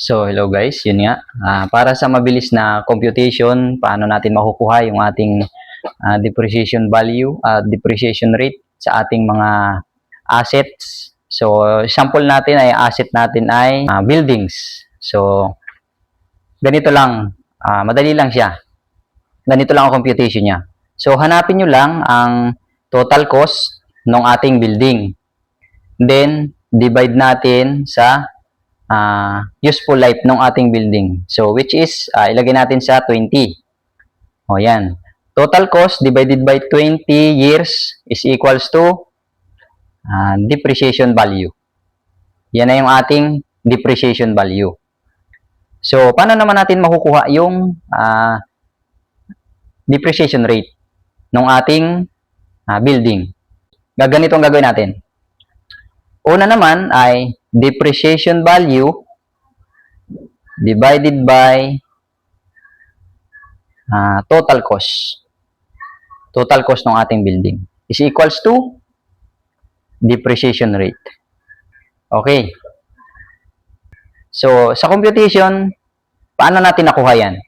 So, hello guys, yun nga. Para sa mabilis na computation, paano natin makukuha yung ating depreciation value at depreciation rate sa ating mga assets. So, sample natin ay asset natin ay buildings. So, ganito lang, madali lang siya. Ganito lang ang computation niya. So, hanapin nyo lang ang total cost ng ating building. Then, divide natin sa useful life ng ating building. So, which is, ilagay natin sa 20. O, yan. Total cost divided by 20 years is equals to depreciation value. Yan na yung ating depreciation value. So, paano naman natin makukuha yung depreciation rate ng ating building? Ganito ang gagawin natin. Una naman ay depreciation value divided by total cost. Total cost ng ating building is equals to depreciation rate. Okay. So, sa computation, paano natin nakuha yan?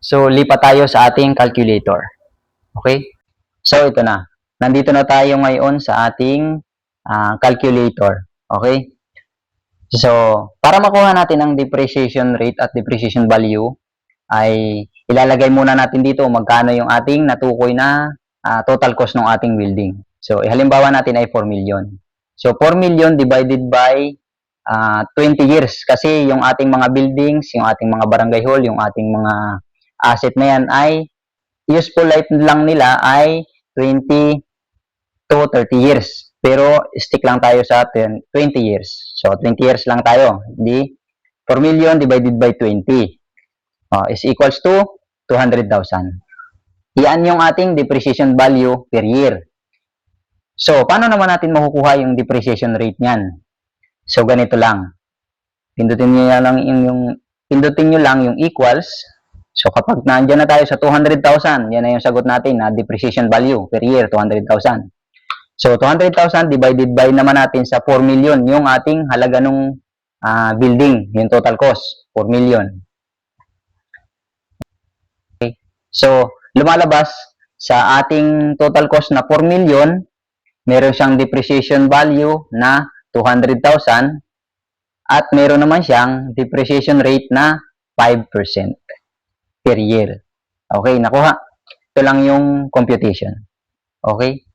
So, lipat tayo sa ating calculator. Okay? So, ito na. Nandito na tayo ngayon sa ating calculator. Okay? So, para makuha natin ang depreciation rate at depreciation value, ay ilalagay muna natin dito magkano yung ating natukoy na total cost ng ating building. So, halimbawa natin ay 4 million. So, 4 million divided by 20 years. Kasi yung ating mga buildings, yung ating mga barangay hall, yung ating mga asset na yan ay useful life lang nila ay 20 to 30 years. Pero stick lang tayo sa 20 years. So, 20 years lang tayo. Di 4 million divided by 20 is equals to 200,000. Iyan yung ating depreciation value per year. So, paano naman natin makukuha yung depreciation rate niyan? So, ganito lang. Pindutin nyo lang yung equals. So, kapag nandiyan na tayo sa 200,000, yan na yung sagot natin na depreciation value per year, 200,000. So, 200,000 divided by naman natin sa 4 million, yung ating halaga ng building, yung total cost, 4 million. Okay. So, lumalabas sa ating total cost na 4 million, meron siyang depreciation value na 200,000 at meron naman siyang depreciation rate na 5% per year. Okay, nakuha. Ito lang yung computation. Okay?